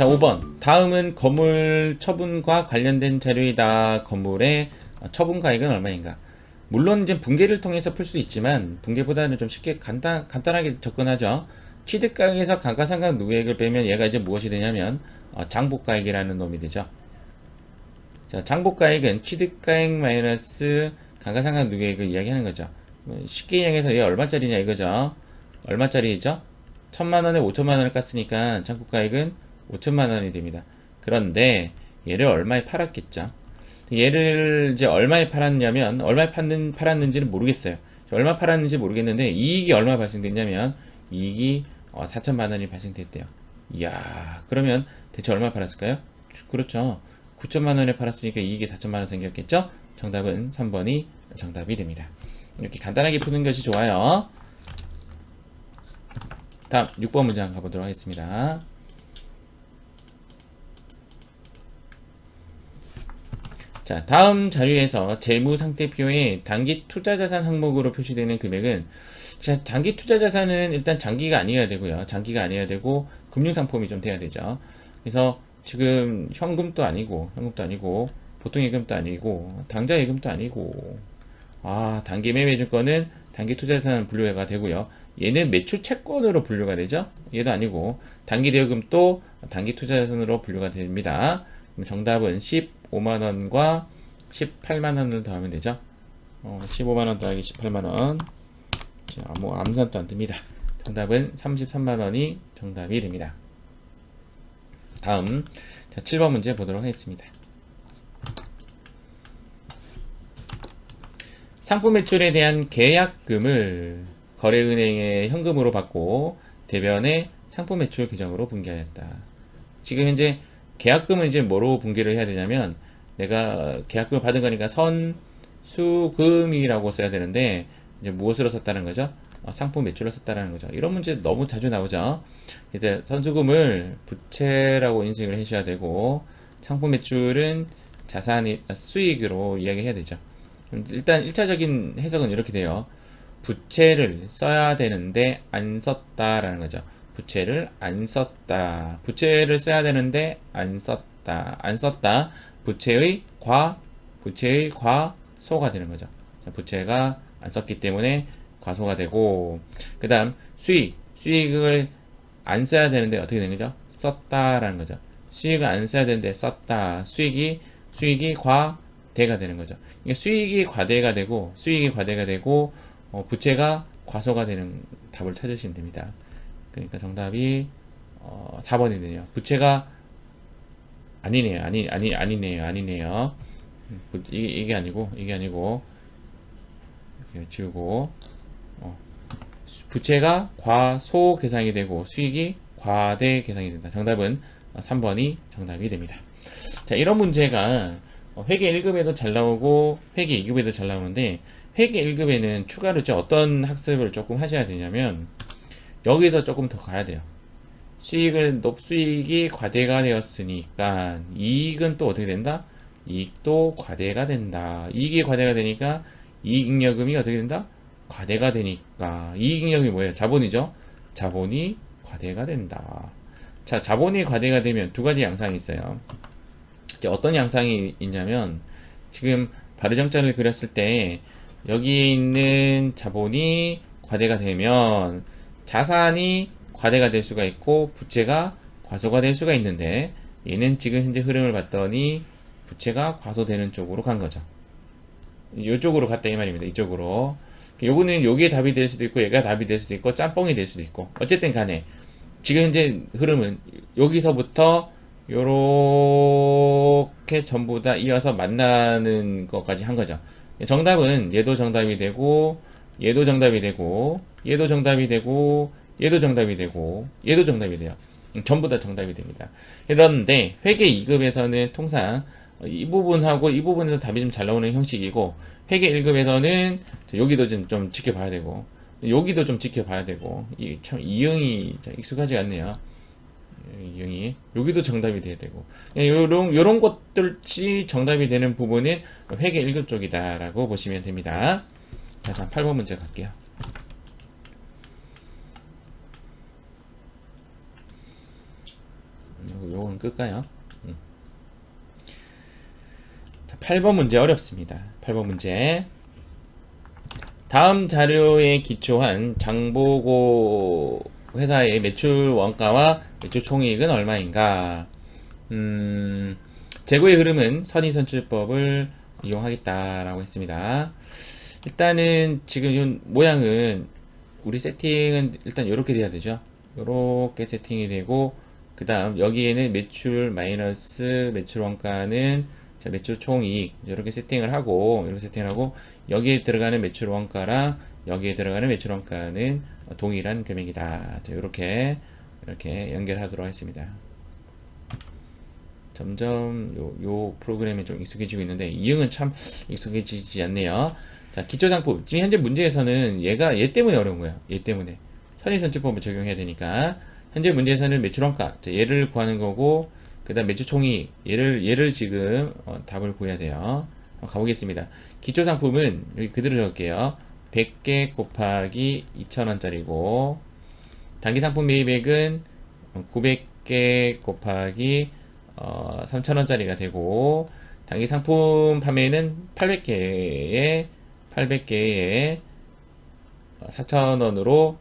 자, 5번. 다음은 건물 처분과 관련된 자료이다. 건물의 처분 가액은 얼마인가? 물론 이제 분계를 통해서 풀 수 있지만 분계보다는 좀 쉽게 간단하게 접근하죠. 취득가액에서 감가상각 누계액을 빼면 얘가 이제 무엇이 되냐면 장복가액이라는 놈이 되죠. 자, 장복가액은 취득가액 마이너스 감가상각 누계액을 이야기하는 거죠. 쉽게 이야기해서 얘 얼마짜리냐 이거죠. 얼마짜리죠? 1000만원에 5천만원을 깠으니까 장복가액은 5천만원이 됩니다. 그런데 얘를 얼마에 팔았겠죠? 얘를 이제 얼마에 팔았냐면 얼마에 팔았는지는 모르겠어요. 얼마 팔았는지 모르겠는데 이익이 얼마 발생됐냐면 이익이 4천만 원이 발생됐대요. 이야, 그러면 대체 얼마 팔았을까요? 그렇죠. 9천만 원에 팔았으니까 이익이 4천만 원 생겼겠죠? 정답은 3번이 정답이 됩니다. 이렇게 간단하게 푸는 것이 좋아요. 다음 6번 문장 가보도록 하겠습니다. 자, 다음 자료에서 재무상태표에 단기 투자자산 항목으로 표시되는 금액은, 자, 단기 투자자산은 일단 장기가 아니어야 되고요. 장기가 아니어야 되고 금융상품이 좀 돼야 되죠. 그래서 지금 현금도 아니고 보통예금도 아니고 당좌예금도 아니고, 단기 매매증권은 단기 투자자산 분류가 되고요. 얘는 매출 채권으로 분류가 되죠. 얘도 아니고 단기 대여금도 단기 투자자산으로 분류가 됩니다. 그럼 정답은 15만원과 18만원을 더하면 되죠. 15만원 더하기 18만원. 뭐 암산도 안 듭니다. 정답은 33만원이 정답이 됩니다. 다음, 자, 7번 문제 보도록 하겠습니다. 상품 매출에 대한 계약금을 거래은행에 현금으로 받고 대변에 상품 매출 계정으로 분기하였다. 지금 현재 계약금을 이제 뭐로 분기를 해야 되냐면, 내가 계약금을 받은 거니까 선수금이라고 써야 되는데 이제 무엇으로 썼다는 거죠? 상품 매출로 썼다는 거죠. 이런 문제 너무 자주 나오죠. 이제 선수금을 부채라고 인식을 해줘야 되고, 상품 매출은 자산이 수익으로 이야기해야 되죠. 일단 1차적인 해석은 이렇게 돼요. 부채를 써야 되는데 안 썼다라는 거죠. 부채를 안 썼다. 부채를 써야 되는데 안 썼다. 부채의 과소가 되는 거죠. 부채가 안 썼기 때문에 과소가 되고, 그 다음 수익을 안 써야 되는데 어떻게 되는 거죠? 썼다라는 거죠. 수익을 안 써야 되는데 썼다. 수익이 과대가 되는 거죠. 수익이 과대가 되고 부채가 과소가 되는 답을 찾으시면 됩니다. 그러니까 정답이 4번이네요. 부채가 아니네요. 아니네요. 이게 아니고 이렇게 지우고, 부채가 과소 계상이 되고 수익이 과대 계상이 된다. 정답은 3번이 정답이 됩니다. 자, 이런 문제가 회계 1급에도 잘 나오고 회계 2급에도 잘 나오는데, 회계 1급에는 추가로 어떤 학습을 조금 하셔야 되냐면, 여기서 조금 더 가야 돼요. 수익이 과대가 되었으니까 이익은 또 어떻게 된다? 이익도 과대가 된다. 이익이 과대가 되니까 이익잉여금이 어떻게 된다? 과대가 되니까 이익잉여금이 뭐예요? 자본이죠. 자본이 과대가 된다. 자, 자본이 과대가 되면 두 가지 양상이 있어요. 어떤 양상이 있냐면, 지금 바르정자를 그렸을 때 여기에 있는 자본이 과대가 되면 자산이 과대가 될 수가 있고 부채가 과소가 될 수가 있는데, 얘는 지금 현재 흐름을 봤더니 부채가 과소되는 쪽으로 간 거죠. 이쪽으로 갔다 이 말입니다. 이쪽으로. 요거는 여기에 답이 될 수도 있고 얘가 답이 될 수도 있고 짬뽕이 될 수도 있고, 어쨌든 간에 지금 현재 흐름은 여기서부터 요렇게 전부 다 이어서 만나는 것까지 한 거죠. 정답은 얘도 정답이 되고 얘도 정답이 되고 얘도 정답이 되고 얘도 정답이 되고 얘도 정답이 돼요. 전부 다 정답이 됩니다. 그런데 회계 2급에서는 통상 이 부분하고 이 부분에서 답이 좀 잘 나오는 형식이고, 회계 1급에서는 여기도 좀 지켜봐야 되고 여기도 좀 지켜봐야 되고, 참 이형이 익숙하지 않네요. 이형이 여기도 정답이 돼야 되고, 요런 것들이 정답이 되는 부분은 회계 1급 쪽이다라고 보시면 됩니다. 자, 다음 8번 문제 갈게요. 요건 끌까요? 자, 8번 문제 어렵습니다. 8번 문제. 다음 자료에 기초한 장보고 회사의 매출 원가와 매출 총이익은 얼마인가? 재고의 흐름은 선의선출법을 이용하겠다라고 했습니다. 일단은 지금 이 모양은 우리 세팅은 일단 이렇게 돼야 되죠. 이렇게 세팅이 되고 그 다음 여기에는 매출 마이너스 매출 원가는 자, 매출 총이익 이렇게 세팅을 하고 여기에 들어가는 매출 원가랑 여기에 들어가는 매출 원가는 동일한 금액이다. 자, 이렇게 연결하도록 하겠습니다. 점점 요 프로그램에 좀 익숙해지고 있는데 이응은 참 익숙해지지 않네요. 자, 기초상품. 지금 현재 문제에서는 얘 때문에 어려운 거예요. 얘 때문에. 선의선출법을 적용해야 되니까. 현재 문제에서는 매출원가. 자, 얘를 구하는 거고, 그 다음 매출총이익. 얘를 지금, 답을 구해야 돼요. 가보겠습니다. 기초상품은 여기 그대로 적을게요. 100개 곱하기 2,000원짜리고, 단기상품 매입액은 900개 곱하기 3,000원짜리가 되고, 단기상품 판매는 800개에 4,000원으로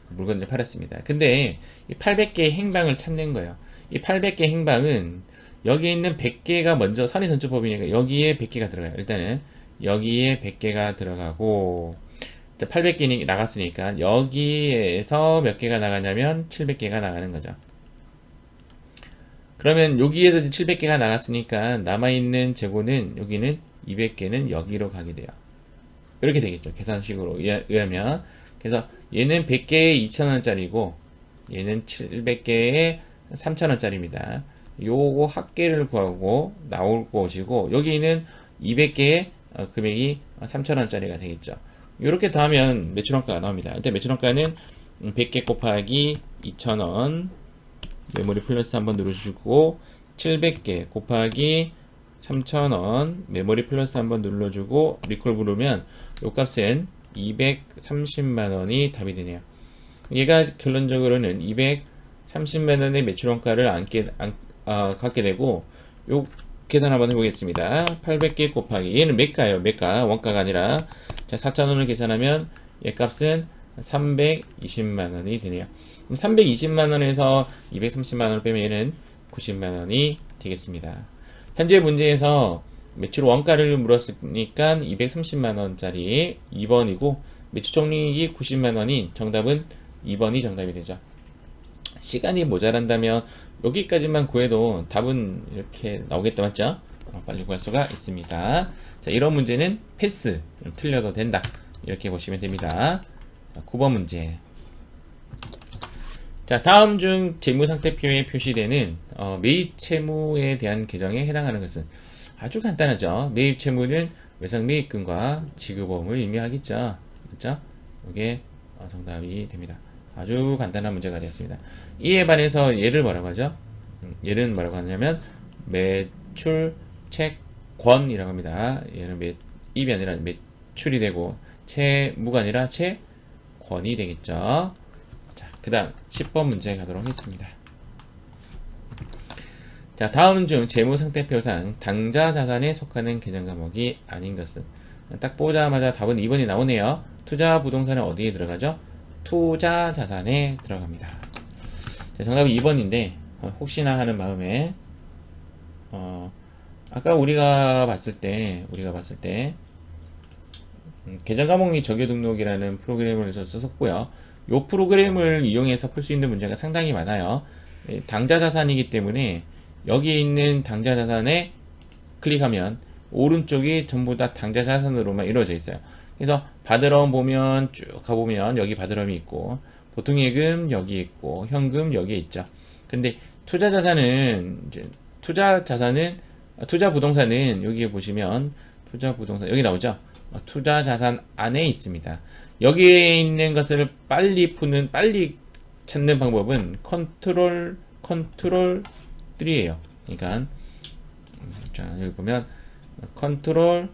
물건을 팔았습니다. 근데 이 800개의 행방을 찾는 거예요. 이 800개 행방은 여기 있는 100개가 먼저 선의선출법이니까 여기에 100개가 들어가요. 일단은 여기에 100개가 들어가고 800개니 나갔으니까 여기에서 몇 개가 나가냐면 700개가 나가는 거죠. 그러면 여기에서 700개가 나갔으니까 남아있는 재고는 여기는 200개는 여기로 가게 돼요. 이렇게 되겠죠. 계산식으로 의하면. 그래서 얘는 100개에 2,000원짜리고 얘는 700개에 3,000원짜리입니다. 요거 합계를 구하고 나올 것이고 여기는 200개의 금액이 3,000원짜리가 되겠죠. 이렇게 더하면 매출원가가 나옵니다. 일단 매출원가는 100개 곱하기 2,000원 메모리 플러스 한번 눌러주고 700개 곱하기 3,000원 메모리 플러스 한번 눌러주고 리콜 부르면 요 값은 230만원이 답이 되네요. 얘가 결론적으로는 230만원의 매출원가를 갖게 되고 요 계산 한번 해보겠습니다. 800개 곱하기 얘는 매가예요. 매가 원가가 아니라 자 4,000원을 계산하면 얘 값은 320만원이 되네요. 그럼 320만원에서 230만원을 빼면 얘는 90만원이 되겠습니다. 현재 문제에서 매출 원가를 물었으니까 230만원짜리 2번이고 매출 총이익이 90만원인 정답은 2번이 정답이 되죠. 시간이 모자란다면 여기까지만 구해도 답은 이렇게 나오겠다 맞죠? 빨리 구할 수가 있습니다. 자, 이런 문제는 패스 틀려도 된다 이렇게 보시면 됩니다. 자, 9번 문제. 자, 다음 중 재무상태표에 표시되는 매입 채무에 대한 계정에 해당하는 것은 아주 간단하죠. 매입 채무는 외상 매입금과 지급보험을 의미하겠죠. 그렇죠? 이게 정답이 됩니다. 아주 간단한 문제가 되었습니다. 이에 반해서 얘를 뭐라고 하죠? 얘는 뭐라고 하냐면 매출 채권이라고 합니다. 얘는 매입이 아니라 매출이 되고 채무가 아니라 채권이 되겠죠. 자, 그 다음 10번 문제 가도록 하겠습니다. 자, 다음 중 재무상태표상 당좌 자산에 속하는 계정 과목이 아닌 것은 딱 보자마자 답은 2번이 나오네요. 투자 부동산은 어디에 들어가죠? 투자 자산에 들어갑니다. 자, 정답은 2번인데 혹시나 하는 마음에 아까 우리가 봤을 때 계정 과목 및 적용 등록이라는 프로그램을 썼었고요. 이 프로그램을 이용해서 풀 수 있는 문제가 상당히 많아요. 당좌 자산이기 때문에 여기에 있는 당좌 자산에 클릭하면 오른쪽이 전부 다 당좌 자산으로만 이루어져 있어요. 그래서 받으럼 보면 쭉 가보면 여기 받으럼이 있고 보통예금 여기 있고 현금 여기에 있죠. 근데 투자 부동산은 여기에 보시면 투자 부동산 여기 나오죠. 투자 자산 안에 있습니다. 여기에 있는 것을 빨리 찾는 방법은 컨트롤 3예요. 그러니까 자, 여기 보면 컨트롤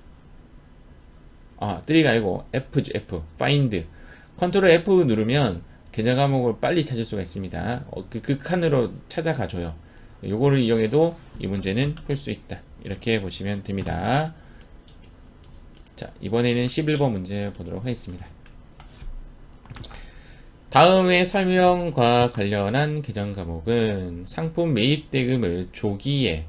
3가 아니고 F죠. F. find. 컨트롤 F 누르면 계정 과목을 빨리 찾을 수가 있습니다. 그 칸으로 찾아가줘요. 요거를 이용해도 이 문제는 풀 수 있다. 이렇게 보시면 됩니다. 자, 이번에는 11번 문제 보도록 하겠습니다. 다음의 설명과 관련한 개정 과목은 상품 매입 대금을 조기에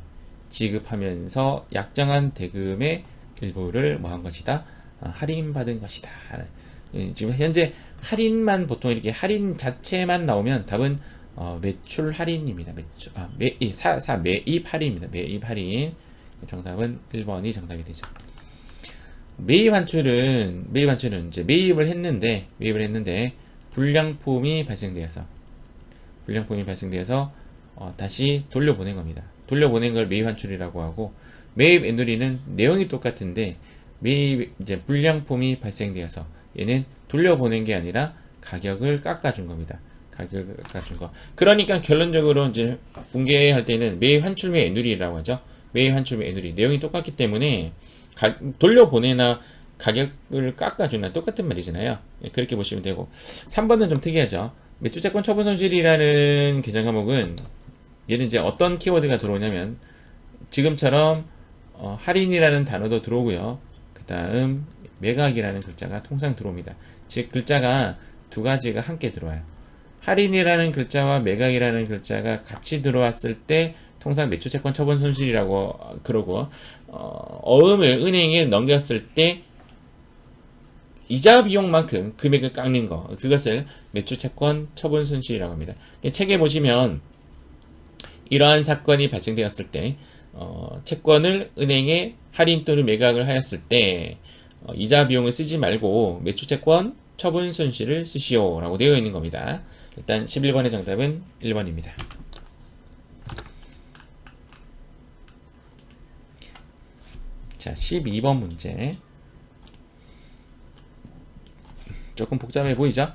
지급하면서 약정한 대금의 일부를 뭐 한 것이다? 할인받은 것이다. 지금 현재 할인만 보통 이렇게 할인 자체만 나오면 답은 매출 할인입니다. 매입 할인입니다. 매입 할인. 정답은 1번이 정답이 되죠. 매입 환출은 이제 매입을 했는데 불량품이 발생되어서 다시 돌려보낸 겁니다. 돌려보낸 걸 매입 환출이라고 하고, 매입 애누리는 내용이 똑같은데 매입 이제 불량품이 발생되어서 얘는 돌려보낸 게 아니라 가격을 깎아준 겁니다. 가격을 깎아준 거. 그러니까 결론적으로 이제 붕괴할 때는 매입 환출 매 애누리라고 하죠. 매입 환출 매 애누리 내용이 똑같기 때문에 돌려보내나 가격을 깎아주나 똑같은 말이잖아요. 그렇게 보시면 되고, 3번은 좀 특이하죠. 매출채권 처분 손실이라는 개정 과목은 얘는 이제 어떤 키워드가 들어오냐면 지금처럼 할인이라는 단어도 들어오고요. 그 다음 매각이라는 글자가 통상 들어옵니다. 즉 글자가 두 가지가 함께 들어와요. 할인이라는 글자와 매각이라는 글자가 같이 들어왔을 때 통상 매출채권 처분 손실이라고 그러고, 어음을 은행에 넘겼을 때 이자 비용만큼 금액을 깎는 거, 그것을 매출채권 처분 손실이라고 합니다. 책에 보시면 이러한 사건이 발생되었을 때 채권을 은행에 할인 또는 매각을 하였을 때 이자 비용을 쓰지 말고 매출채권 처분 손실을 쓰시오 라고 되어 있는 겁니다. 일단 11번의 정답은 1번입니다. 자, 12번 문제. 조금 복잡해 보이죠?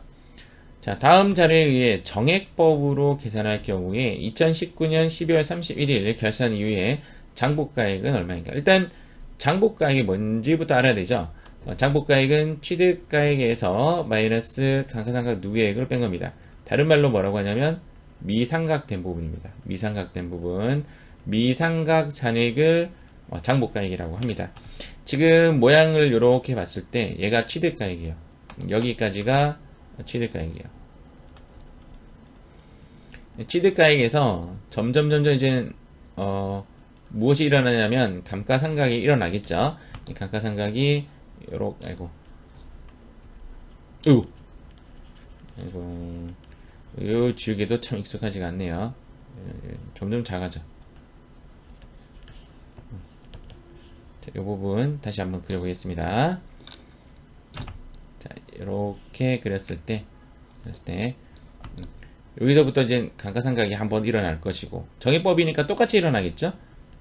자, 다음 자료에 의해 정액법으로 계산할 경우에 2019년 12월 31일 결산 이후에 장부가액은 얼마인가? 일단 장부가액이 뭔지부터 알아야 되죠. 장부가액은 취득가액에서 마이너스 감가상각 누계액을 뺀 겁니다. 다른 말로 뭐라고 하냐면 미상각된 부분입니다. 미상각된 부분, 미상각 잔액을 장부가액이라고 합니다. 지금 모양을 이렇게 봤을 때 얘가 취득가액이에요. 여기까지가 취득가액이에요. 취득가액에서 점점 이제 무엇이 일어나냐면 감가상각이 일어나겠죠. 이 감가상각이 요렇게 요 지우개도 참 익숙하지가 않네요. 점점 작아져. 자, 요 부분 다시 한번 그려보겠습니다. 자, 이렇게 그렸을 때 여기서부터 이제 감가상각이 한번 일어날 것이고, 정액법이니까 똑같이 일어나겠죠.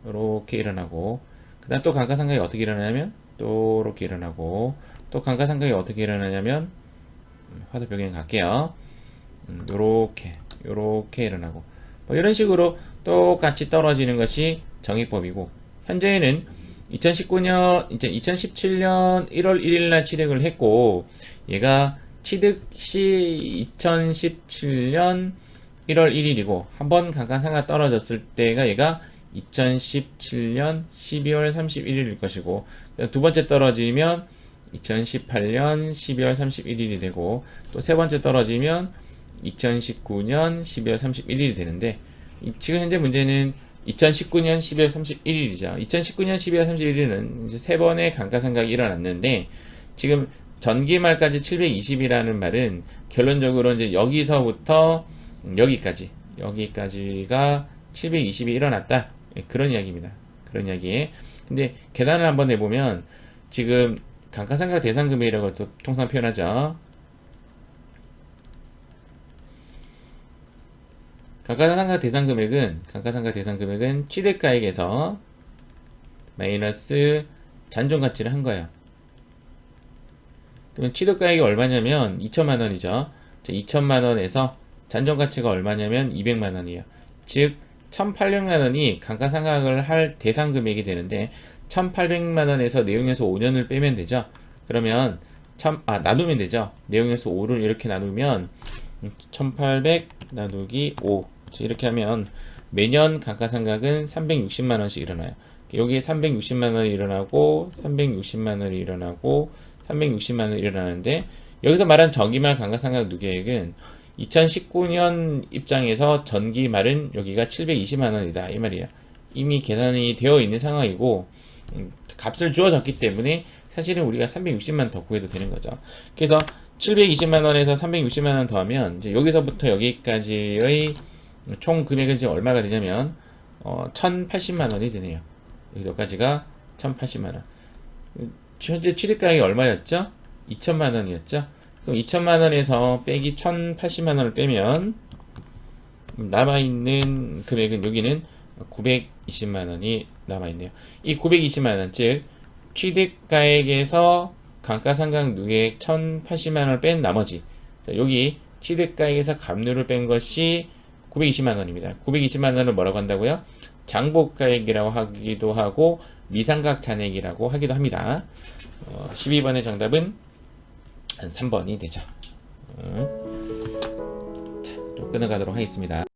이렇게 일어나고, 그 다음 또 감가상각이 어떻게 일어나냐면 또 이렇게 일어나고, 또 감가상각이 어떻게 일어나냐면 화살표기는 갈게요. 요렇게 일어나고, 뭐 이런 식으로 똑같이 떨어지는 것이 정액법이고, 현재는 2017년 1월 1일 날 취득을 했고, 얘가 취득 시 2017년 1월 1일이고, 한번 감가상각 떨어졌을 때가 얘가 2017년 12월 31일일 것이고, 두 번째 떨어지면 2018년 12월 31일이 되고, 또 세 번째 떨어지면 2019년 12월 31일이 되는데, 지금 현재 문제는 2019년 12월 31일이죠. 2019년 12월 31일은 이제 세 번의 감가상각이 일어났는데, 지금 전기 말까지 720이라는 말은 결론적으로 이제 여기서부터 여기까지가 720이 일어났다. 그런 이야기입니다. 그런 이야기. 근데 계산을 한번 해보면 지금 감가상각 대상 금액이라고 또 통상 표현하죠. 감가상각 대상 금액은 취득가액에서 마이너스 잔존 가치를 한 거예요. 그러면 취득가액이 얼마냐면 2천만 원이죠. 2천만 원에서 잔존 가치가 얼마냐면 200만 원이에요. 즉 1,800만 원이 감가상각을 할 대상 금액이 되는데, 1,800만 원에서 내용에서 5년을 빼면 되죠. 그러면 나누면 되죠. 내용에서 5를 이렇게 나누면 1,800 나누기 5 이렇게 하면 매년 감가상각은 360만 원씩 일어나요. 여기에 360만 원이 일어나고 360만 원이 일어나고 360만 원이 일어나는데 여기서 말한 정기말 감가상각 누계액은 2019년 입장에서 전기말은 여기가 720만 원이다 이 말이야. 이미 계산이 되어 있는 상황이고 값을 주어졌기 때문에 사실은 우리가 360만 원 더 구해도 되는 거죠. 그래서 720만 원에서 360만 원 더하면 이제 여기서부터 여기까지의 총 금액은 지금 얼마가 되냐면 1,080만 원이 되네요. 여기서까지가 1,080만 원. 현재 취득가액이 얼마였죠? 2천만 원이었죠? 그럼 2천만 원에서 빼기 1,080만 원을 빼면 남아있는 금액은 여기는 920만 원이 남아있네요. 이 920만 원, 즉 취득가액에서 감가상각 누계액 1,080만 원을 뺀 나머지, 자, 여기 취득가액에서 갑류를 뺀 것이 920만 원입니다. 920만 원을 뭐라고 한다고요? 장복가액이라고 하기도 하고 미상각 잔액이라고 하기도 합니다. 12번의 정답은 3번이 되죠. 자, 또 끊어가도록 하겠습니다.